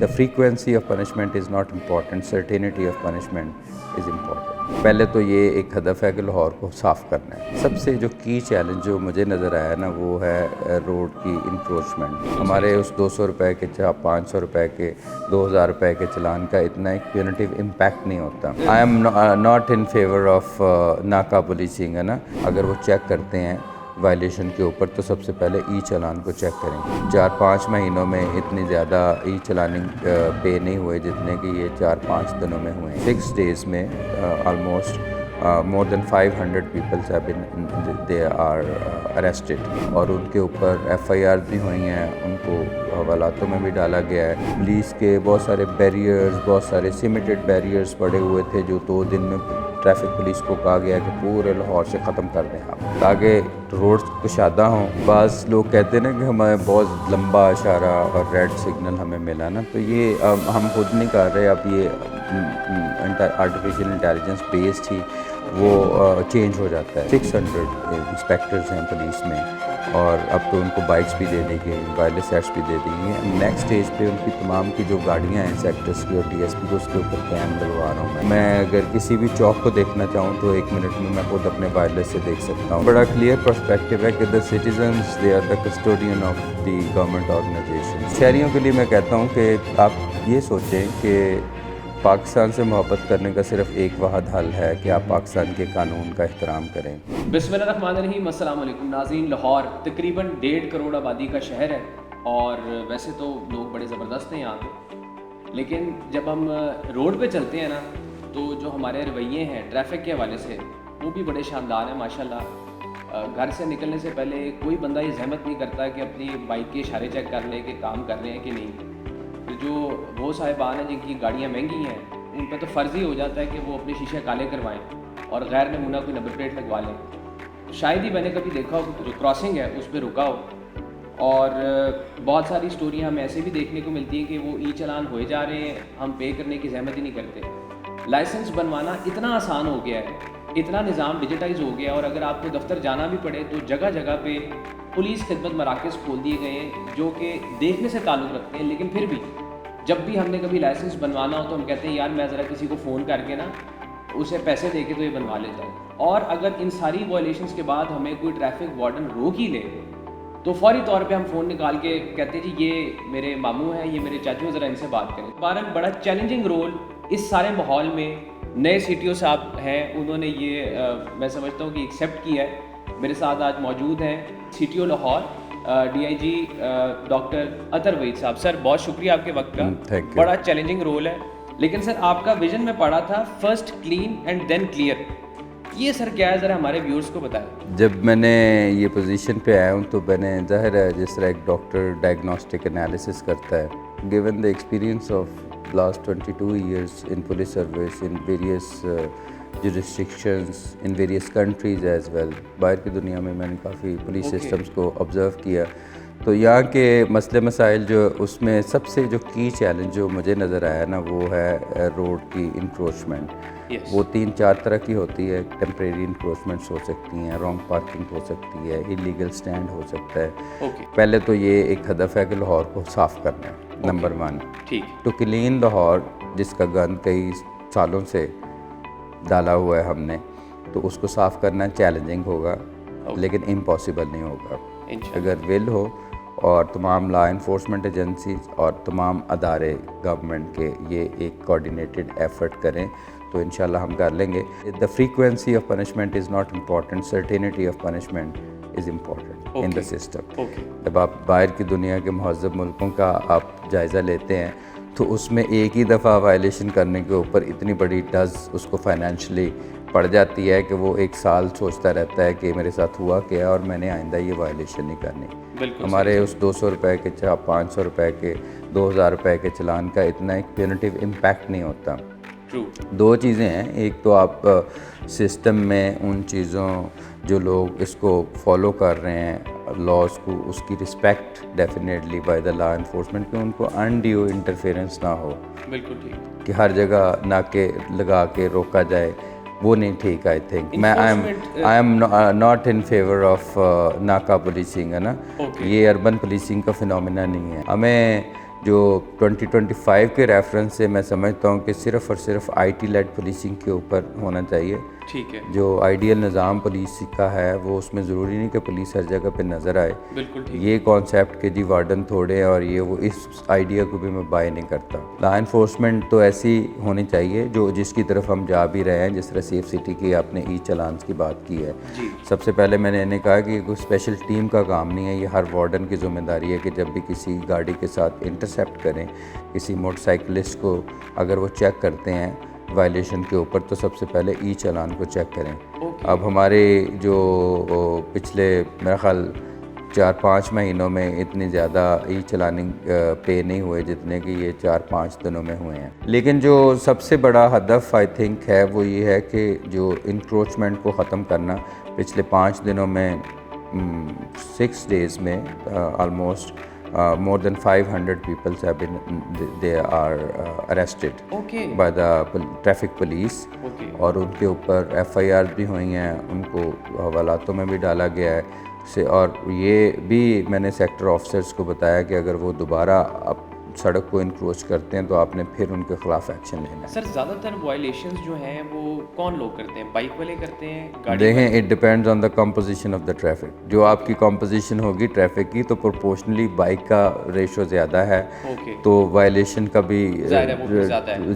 The frequency of punishment is not important, certainty of punishment is important. پہلے تو یہ ایک ہدف ہے کہ لاہور کو صاف کرنا ہے. سب سے جو کی چیلنج جو مجھے نظر آیا نا وہ ہے روڈ کی انکروچمنٹ. ہمارے اس 200 روپے کے 500 روپے کے 2000 روپے کے چلان کا اتنا ایک پیونیٹیو امپیکٹ نہیں ہوتا. I am not in favour of naka policing ہے نا. اگر وہ چیک کرتے ہیں وائلیشن کے اوپر تو سب سے پہلے ای چلان کو چیک کریں. 4-5 مہینوں میں اتنی زیادہ ای چلاننگ پے نہیں ہوئے جتنے کہ یہ 4-5 دنوں میں ہوئے. 6 days میں almost more than 500 people have been they are arrested اور ان کے اوپر FIR بھی ہوئی ہیں. ان کو حوالاتوں میں بھی ڈالا گیا ہے. پولیس کے بہت سارے بیریئرز بہت سارے سیمیٹڈ بیریئرز پڑے ہوئے تھے جو 2 دن میں ٹریفک پولیس کو کہا گیا کہ پورے لاہور سے ختم کر دیں آپ تاکہ روڈ کشادہ ہوں. بعض لوگ کہتے ہیں نا کہ ہمیں بہت لمبا اشارہ اور ریڈ سگنل ہمیں ملا نا, تو یہ ہم خود نہیں کر رہے. اب یہ آرٹیفیشیل انٹیلیجنس بیسڈ ہی وہ چینج ہو جاتا ہے. 600 انسپیکٹرز ہیں پولیس میں اور اب تو ان کو بائکس بھی دے دی گئی, وائرلیس سیٹس بھی دے دی گئی. نیکسٹ اسٹیج پہ ان کی تمام کی جو گاڑیاں ہیں سیکٹرس کی اور DSP کو اس کے اوپر کیم لگوا رہا ہوں. میں اگر کسی بھی چوک کو دیکھنا چاہوں تو 1 منٹ میں خود اپنے وائرلیس سے دیکھ سکتا ہوں. بڑا کلیئر پرسپیکٹیو ہے کہ the citizens they are the custodian of the government organisation. شہریوں کے لیے میں کہتا ہوں کہ آپ یہ سوچیں کہ پاکستان سے محبت کرنے کا صرف ایک واحد حل ہے کہ آپ پاکستان کے قانون کا احترام کریں. بسم اللہ الرحمن الرحیم. السلام علیکم ناظرین. لاہور تقریباً 1.5 کروڑ آبادی کا شہر ہے اور ویسے تو لوگ بڑے زبردست ہیں یہاں پہ, لیکن جب ہم روڈ پہ چلتے ہیں نا تو جو ہمارے رویے ہیں ٹریفک کے حوالے سے وہ بھی بڑے شاندار ہیں ماشاءاللہ. گھر سے نکلنے سے پہلے کوئی بندہ یہ زحمت نہیں کرتا کہ اپنی بائک کے اشارے چیک کر لے کہ کام کر رہے ہیں کہ نہیں. جو وہ صاحبان ہیں جن کی گاڑیاں مہنگی ہیں ان پہ تو فرض ہی ہو جاتا ہے کہ وہ اپنے شیشے کالے کروائیں اور غیر نمونہ کوئی نمبر پلیٹ لگوا لیں. شاید ہی میں نے کبھی دیکھا ہو جو کراسنگ ہے اس پہ رکا ہو. اور بہت ساری اسٹوریاں ہمیں ایسے بھی دیکھنے کو ملتی ہیں کہ وہ ای چلان ہوئے جا رہے ہیں, ہم پے کرنے کی زحمت ہی نہیں کرتے. لائسنس بنوانا اتنا آسان ہو گیا ہے, اتنا نظام ڈیجیٹائز ہو گیا, اور اگر آپ کو دفتر جانا بھی پڑے تو جگہ جگہ پہ پولیس خدمت مراکز کھول دیے گئے ہیں جو کہ دیکھنے سے تعلق رکھتے ہیں. لیکن پھر بھی جب بھی ہم نے کبھی لائسنس بنوانا ہو تو ہم کہتے ہیں یار میں ذرا کسی کو فون کر کے نا اسے پیسے دے کے تو یہ بنوا لیتا ہے. اور اگر ان ساری وائلیشنس کے بعد ہمیں کوئی ٹریفک وارڈن روک ہی لے تو فوری طور پہ ہم فون نکال کے کہتے ہیں جی یہ میرے ماموں ہیں, یہ میرے چاچو ہیں, ذرا ان سے بات کریں. بہرحال بڑا چیلنجنگ رول اس سارے ماحول میں نئے CTO صاحب ہیں, انہوں نے یہ میں سمجھتا ہوں کہ ایکسیپٹ کیا ہے. میرے ساتھ آج موجود ہیں CTO لاہور DIG ڈاکٹر اطہر وحید صاحب. سر بہت شکریہ آپ کے وقت کا. بڑا چیلنجنگ رول ہے, لیکن سر آپ کا ویژن میں پڑھا تھا first clean and then clear. یہ سر کیا ہے, ذرا ہمارے ویورز کو بتائیں. جب میں نے یہ پوزیشن پہ آیا ہوں تو میں نے ظاہر ہے جس طرح ایک ڈاکٹر ڈائگنوسٹک انالیسس کرتا ہے, given the experience of last 22 years in police service in various jurisdictions in various countries as well. باہر کی دنیا میں نے کافی پولیس سسٹمز کو آبزرو کیا, تو یہاں کے مسئلے مسائل جو اس میں سب سے جو کی چیلنج جو مجھے نظر آیا نا وہ ہے روڈ کی انکروچمنٹ. وہ 3-4 طرح کی ہوتی ہے. ٹیمپریری انکروچمنٹس ہو سکتی ہیں, رانگ پارکنگ ہو سکتی ہے, انلیگل اسٹینڈ ہو سکتا ہے. پہلے تو یہ ایک ہدف ہے کہ لاہور کو صاف کرنا ہے, نمبر 1. ٹو کلین لاہور جس کا گند کئی سالوں سے ڈالا ہوا ہے ہم نے, تو اس کو صاف کرنا چیلنجنگ ہوگا لیکن امپاسبل نہیں ہوگا اگر ول ہو اور تمام لا انفورسمنٹ ایجنسیز اور تمام ادارے گورنمنٹ کے یہ ایک کوآرڈینیٹڈ ایفرٹ کریں تو انشاءاللہ ہم کر لیں گے. The frequency of punishment is not important, certainty of punishment is important in the system. جب آپ باہر کی دنیا کے مہذب ملکوں کا آپ جائزہ لیتے ہیں تو اس میں ایک ہی دفعہ وائلیشن کرنے کے اوپر اتنی بڑی ڈز اس کو فائنینشلی پڑ جاتی ہے کہ وہ 1 سال سوچتا رہتا ہے کہ میرے ساتھ ہوا کیا اور میں نے آئندہ یہ وائلیشن نہیں کرنی. ہمارے اس 200 روپے کے 500 روپے کے 2000 روپے کے چلان کا اتنا ایک پیونیٹیو امپیکٹ نہیں ہوتا. 2 چیزیں ہیں, ایک تو آپ سسٹم میں ان چیزوں جو لوگ اس کو فالو کر رہے ہیں لاز کو, اس کی respect definitely by the law enforcement, کہ ان کو انڈیو انٹرفیئرنس نہ ہو. بالکل ٹھیک. کہ ہر جگہ ناکے لگا کے روکا جائے, وہ نہیں ٹھیک. آئی تھنک میں I am not in favour of naka policing ہے نا. یہ اربن پولیسنگ کا فنومینا نہیں ہے. ہمیں جو 2025 کے ریفرنس سے میں سمجھتا ہوں کہ صرف اور صرف آئی ٹی لیڈ پولیسنگ کے اوپر ہونا چاہیے. ٹھیک ہے, جو آئیڈیل نظام پولیس کا ہے وہ اس میں ضروری نہیں کہ پولیس ہر جگہ پہ نظر آئے. بالکل ٹھیک. یہ کانسیپٹ کہ جی وارڈن تھوڑے ہیں اور یہ وہ, اس آئیڈیا کو بھی میں بائی نہیں کرتا. لا انفورسمنٹ تو ایسی ہونی چاہیے جو جس کی طرف ہم جا بھی رہے ہیں, جس طرح سیف سٹی کی آپ نے ای چلانس کی بات کی ہے. جی, سب سے پہلے میں نے انہیں کہا کہ یہ کوئی اسپیشل ٹیم کا کام نہیں ہے, یہ ہر وارڈن کی ذمہ داری ہے کہ جب بھی کسی گاڑی کے ساتھ انٹرسیپٹ کریں, کسی موٹر سائیکلسٹ کو اگر وہ چیک کرتے ہیں وائلیشن کے اوپر, تو سب سے پہلے ای چلان کو چیک کریں. اب ہمارے جو پچھلے میرا خیال 4-5 مہینوں میں اتنی زیادہ ای چلاننگ پے نہیں ہوئے جتنے کہ یہ 4-5 دنوں میں ہوئے ہیں. لیکن جو سب سے بڑا ہدف آئی تھنک ہے وہ یہ ہے کہ جو انکروچمنٹ کو ختم کرنا. پچھلے 5 دنوں میں 6 days میں almost more than 500 people have been they are arrested by the traffic police. اور ان کے اوپر FIR بھی ہوئی ہیں, ان کو حوالاتوں میں بھی ڈالا گیا ہے. اور یہ بھی میں نے سیکٹر آفیسرز کو بتایا کہ اگر وہ دوبارہ سڑک کو انکروچ کرتے ہیں تو آپ نے پھر ان کے خلاف ایکشن لینا ہے. سر زیادہ تر وائلیشنز جو ہیں وہ کون لوگ کرتے ہیں, بائک والے کرتے ہیں, گاڑی؟ دیکھیں it depends on the composition of the traffic. جو آپ کی کمپوزیشن ہوگی ٹریفک کی تو پروپورشنلی بائک کا ریشو زیادہ ہے تو وائلیشن کا بھی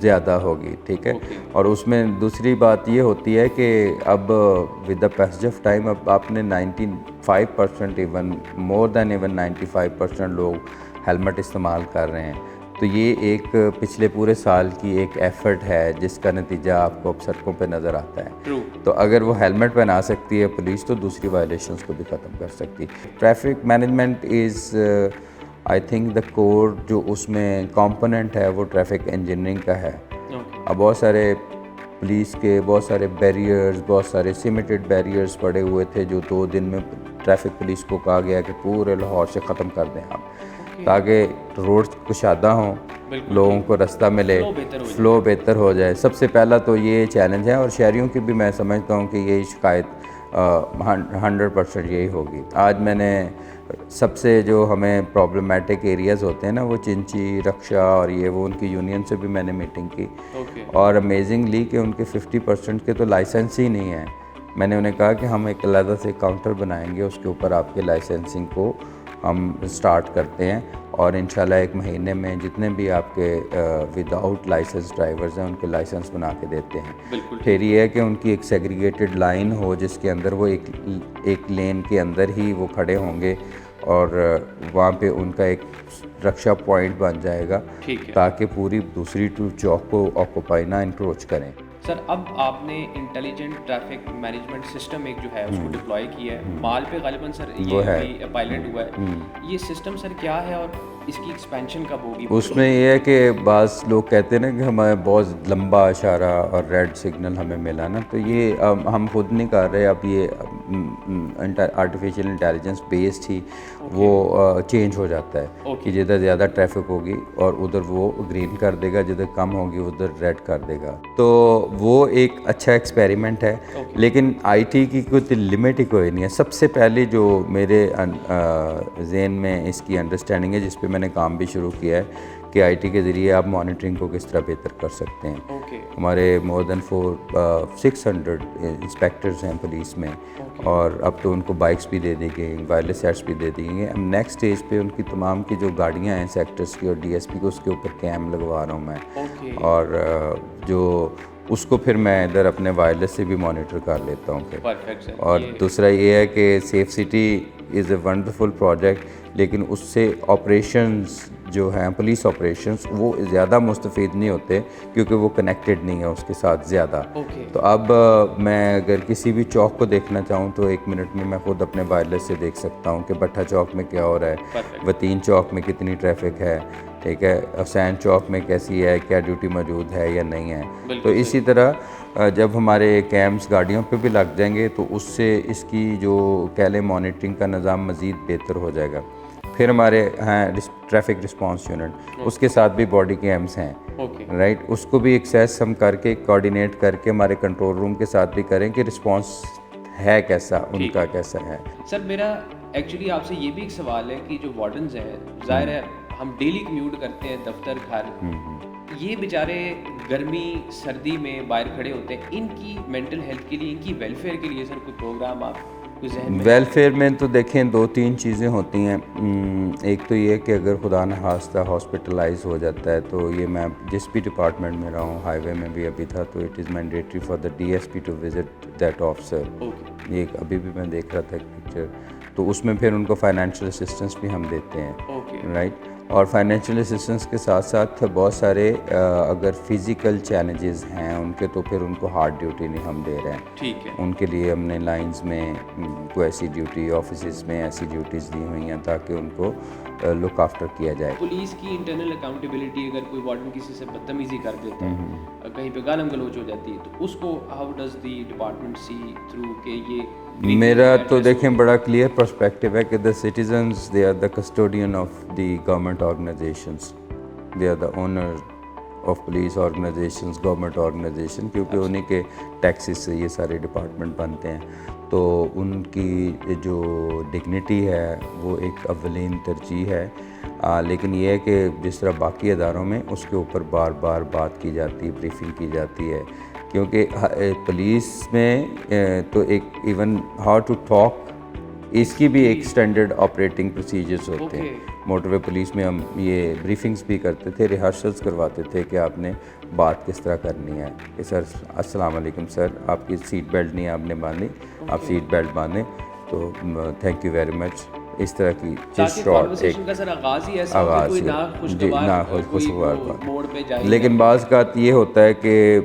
زیادہ ہوگی. ٹھیک ہے, اور اس میں دوسری بات یہ ہوتی ہے کہ اب with the passage of time اب آپ نے 95% ایون مور دین ایون 95% لوگ ہیلمٹ استعمال کر رہے ہیں. تو یہ ایک پچھلے پورے سال کی ایک ایفرٹ ہے جس کا نتیجہ آپ کو اب سڑکوں پہ نظر آتا ہے. تو اگر وہ ہیلمٹ پہنا سکتی ہے پولیس تو دوسری وائلیشنز کو بھی ختم کر سکتی. Traffic management is I think the core, جو اس میں کمپوننٹ ہے وہ ٹریفک انجینئرنگ کا ہے. اب بہت سارے پولیس کے بہت سارے بیریئرز, بہت سارے سیمیٹڈ بیریئرز پڑے ہوئے تھے جو 2 دن میں ٹریفک پولیس کو کہا گیا کہ پورے لاہور سے ختم کر دیں آپ, تاکہ روڈ کشادہ ہوں, لوگوں کو رستہ ملے, فلو بہتر ہو جائے. سب سے پہلا تو یہ چیلنج ہے, اور شہریوں کی بھی میں سمجھتا ہوں کہ یہی شکایت 100% یہی ہوگی. آج میں نے سب سے جو ہمیں پرابلمٹک ایریاز ہوتے ہیں نا, وہ چنچی, رکشا اور یہ وہ, ان کی یونین سے بھی میں نے میٹنگ کی, اور امیزنگلی کہ ان کے 50% کے تو لائسنس ہی نہیں ہیں. میں نے انہیں کہا کہ ہم ایک علیحدہ سے کاؤنٹر بنائیں گے, اس کے اوپر آپ کے لائسنسنگ کو ہم سٹارٹ کرتے ہیں, اور انشاءاللہ 1 مہینے میں جتنے بھی آپ کے ود آؤٹ لائسنس ڈرائیورز ہیں ان کے لائسنس بنا کے دیتے ہیں. پھر یہ ہے کہ ان کی ایک سیگریگیٹڈ لائن ہو جس کے اندر وہ ایک لین کے اندر ہی وہ کھڑے ہوں گے, اور وہاں پہ ان کا ایک رکشا پوائنٹ بن جائے گا تاکہ پوری دوسری چوک کو آکوپائی نہ انکروچ کریں. سر اب آپ نے انٹیلیجنٹ ٹریفک مینجمنٹ سسٹم ایک جو ہے اس کو ڈپلوائے کیا ہے, مال پہ غالباً سر یہ پائلٹ ہوا ہے. یہ سسٹم سر کیا ہے اور اس کی ایکسپینشن کب ہوگی؟ اس میں یہ ہے کہ بعض لوگ کہتے ہیں نا کہ ہمیں بہت لمبا اشارہ اور ریڈ سگنل ہمیں ملا نا, تو یہ ہم خود نہیں کر رہے. اب یہ آرٹیفیشیل انٹیلیجنس بیسڈ ہی وہ چینج ہو جاتا ہے کہ جدھر زیادہ ٹریفک ہوگی اور ادھر وہ گرین کر دے گا, جدھر کم ہوگی ادھر ریڈ کر دے گا. تو وہ ایک اچھا ایکسپیریمنٹ ہے, لیکن آئی ٹی کی کوئی لمٹ ہی کوئی نہیں ہے. سب سے پہلے جو میرے ذہن میں اس کی انڈرسٹینڈنگ ہے جس پہ میں نے کام بھی شروع کیا ہے کہ آئی ٹی کے ذریعے آپ مانیٹرنگ کو کس طرح بہتر کر سکتے ہیں. ہمارے مور دین 600 انسپیکٹرز ہیں پولیس میں, اور اب تو ان کو بائکس بھی دے دی گئی, وائرلیس سیٹس بھی دے دی گئی. اب نیکسٹ اسٹیج پہ ان کی تمام کی جو گاڑیاں ہیں سیکٹرز کی اور ڈی ایس پی کو, اس کے اوپر کیم لگوا رہا ہوں میں, اور جو اس کو پھر میں ادھر اپنے وائرلیس سے بھی مانیٹر کر لیتا ہوں پھر. اور دوسرا یہ ہے کہ safe city is a wonderful project, لیکن اس سے آپریشنز جو ہیں پولیس آپریشنز وہ زیادہ مستفید نہیں ہوتے کیونکہ وہ کنیکٹڈ نہیں ہے اس کے ساتھ زیادہ. تو اب میں اگر کسی بھی چوک کو دیکھنا چاہوں تو 1 منٹ میں خود اپنے وائرلیس سے دیکھ سکتا ہوں کہ بٹھا چوک میں کیا ہو رہا ہے, وطین چوک میں کتنی ٹریفک ہے, ٹھیک ہے, حسین چوک میں کیسی ہے, کیا ڈیوٹی موجود ہے یا نہیں ہے. تو اسی طرح جب ہمارے کیمپس گاڑیوں پہ بھی لگ جائیں گے تو اس سے اس کی جو کہہ لیں مانیٹرنگ کا نظام مزید بہتر ہو جائے گا. پھر ہمارے ہیں ٹریفک رسپانس یونٹ, اس کے ساتھ بھی باڈی کیمس ہیں, رائٹ, اس کو بھی ایکسیس ہم کر کے کوآرڈینیٹ کر کے ہمارے کنٹرول روم کے ساتھ بھی کریں کہ رسپانس ہے کیسا, ان کا کیسا ہے. سر میرا ایکچولی آپ سے یہ بھی ایک سوال ہے کہ جو وارڈنز ہیں ظاہر ہے ہم ڈیلی کمیوٹ کرتے ہیں دفتر گھر, یہ بیچارے گرمی سردی میں باہر کھڑے ہوتے ہیں, ان کی مینٹل ہیلتھ کے لیے, ان کی ویلفیئر کے لیے سر کوئی پروگرام آپ کوئی ذہن میں؟ ویلفیئر میں تو دیکھیں 2-3 چیزیں ہوتی ہیں. ایک تو یہ کہ اگر خدا نخواستہ ہاسپٹلائز ہو جاتا ہے تو یہ میں جس بھی ڈپارٹمنٹ میں رہا ہوں, ہائی وے میں بھی ابھی تھا, تو it is mandatory for the D S P to visit that officer. یہ ابھی بھی میں دیکھ رہا تھا ایک پکچر, تو اس میں پھر ان کو فائنینشیل اسسٹنس بھی ہم دیتے ہیں, رائٹ. اور فائنینشیل اسسٹنس کے ساتھ ساتھ بہت سارے اگر فزیکل چیلنجز ہیں ان کے, تو پھر ان کو ہارڈ ڈیوٹی نہیں ہم دے رہے ہیں. ٹھیک ہے, ان کے لیے ہم نے لائنز میں کوئی ایسی ڈیوٹی, آفیسز میں ایسی ڈیوٹیز دی ہوئی ہیں تاکہ ان کو لک آفٹر کیا جائے. پولیس کی انٹرنل اکاؤنٹیبلٹی, اگر کوئی وارڈن کسی سے بدتمیزی کر دیتا ہے, کہیں پہ گالم گلوچ ہو جاتی ہے, تو اس کو how does the department see through کہ یہ میرا تو دیکھیں بڑا کلیئر پرسپیکٹیو ہے کہ the citizens they are the custodian of the government organisations, they are the owner of police organisations, government organisation, کیونکہ انہیں کے ٹیکسز سے یہ سارے ڈپارٹمنٹ بنتے ہیں. تو ان کی جو ڈگنیٹی ہے وہ ایک اولین ترجیح ہے. لیکن یہ ہے کہ جس طرح باقی اداروں میں اس کے اوپر بار بار بات کی جاتی ہے, بریفنگ کی جاتی ہے, کیونکہ پولیس میں تو ایک ایون ہاؤ ٹو ٹاک, اس کی بھی ایک اسٹینڈرڈ آپریٹنگ پروسیجرز ہوتے ہیں. موٹر وے پولیس میں ہم یہ بریفنگز بھی کرتے تھے, ریہرسلز کرواتے تھے کہ آپ نے بات کس طرح کرنی ہے, کہ سر السلام علیکم سر, آپ کی سیٹ بیلٹ نہیں آپ نے باندھی, آپ سیٹ بیلٹ باندھیں, تو تھینک یو ویری مچ, اس طرح کی خوشگوار بات. لیکن بعض کا یہ ہوتا ہے کہ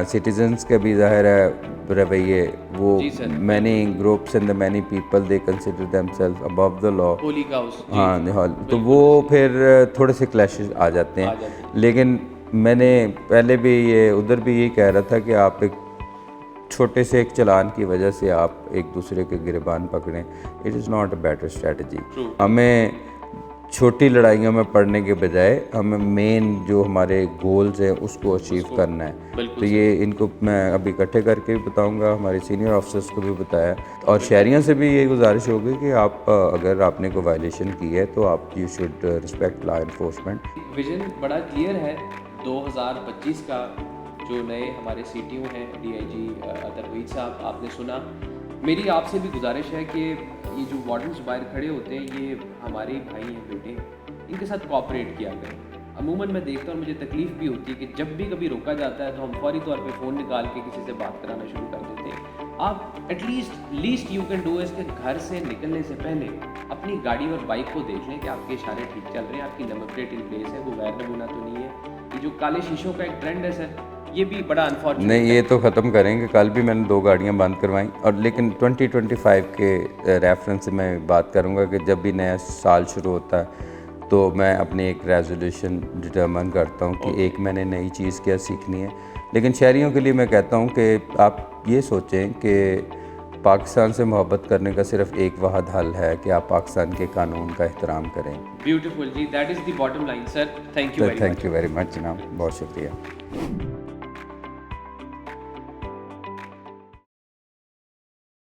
سٹیزنس کا بھی ظاہر ہے رویے, وہ many groups and many people they consider them self above the law, ہاں, تو وہ پھر تھوڑے سے کلیشز آ جاتے ہیں. لیکن میں نے پہلے بھی یہ ادھر بھی یہی کہہ رہا تھا کہ آپ ایک چھوٹے سے ایک چلان کی وجہ سے آپ ایک دوسرے کے گریبان پکڑیں, it is not a better strategy. ہمیں چھوٹی لڑائیوں میں پڑنے کے بجائے ہمیں مین جو ہمارے گولز ہیں اس کو اچیو کرنا ہے. تو یہ ان کو میں ابھی اکٹھے کر کے بھی بتاؤں گا, ہمارے سینئر آفیسرس کو بھی بتایا, اور شہریوں سے بھی یہ گزارش ہوگی کہ آپ اگر آپ نے کوئی وائلیشن کی ہے تو آپ you should respect law enforcement. Vision بڑا کلیئر ہے 2025 کا. جو نئے ہمارے سی ٹی او ہیں, ڈی آئی جی اطہر وحید صاحب, آپ نے سنا. میری آپ سے بھی گزارش ہے کہ یہ جو وارڈنس باہر کھڑے ہوتے ہیں یہ ہمارے بھائی ہیں, بیٹے ہیں, ان کے ساتھ کوآپریٹ کیا کریں. عموماً میں دیکھتا ہوں, مجھے تکلیف بھی ہوتی ہے کہ جب بھی کبھی روکا جاتا ہے تو ہم فوری طور پہ فون نکال کے کسی سے بات کرانا شروع کر دیتے ہیں. آپ at least you can do اس کہ گھر سے نکلنے سے پہلے اپنی گاڑی اور بائک کو دیکھ لیں کہ آپ کے اشارے ٹھیک چل رہے ہیں, آپ کی نمبر پلیٹ ان پلیس ہے, وہ غیر نمونہ تو نہیں ہے. یہ جو کالے شیشوں کا ایک ٹرینڈ ہے سر, یہ بھی بڑا انفارچونیٹ نہیں, یہ تو ختم کریں گے. کل بھی میں نے 2 گاڑیاں بند کروائیں, اور لیکن 2025 کے ریفرنس سے میں بات کروں گا کہ جب بھی نیا سال شروع ہوتا ہے تو میں اپنی ایک ریزولوشن ڈٹرمن کرتا ہوں کہ ایک میں نے نئی چیز کیا سیکھنی ہے. لیکن شہریوں کے لیے میں کہتا ہوں کہ آپ یہ سوچیں کہ پاکستان سے محبت کرنے کا صرف ایک واحد حل ہے کہ آپ پاکستان کے قانون کا احترام کریں. بیوٹیفل جی, that is the bottom line sir. Thank you very much جناب, بہت شکریہ.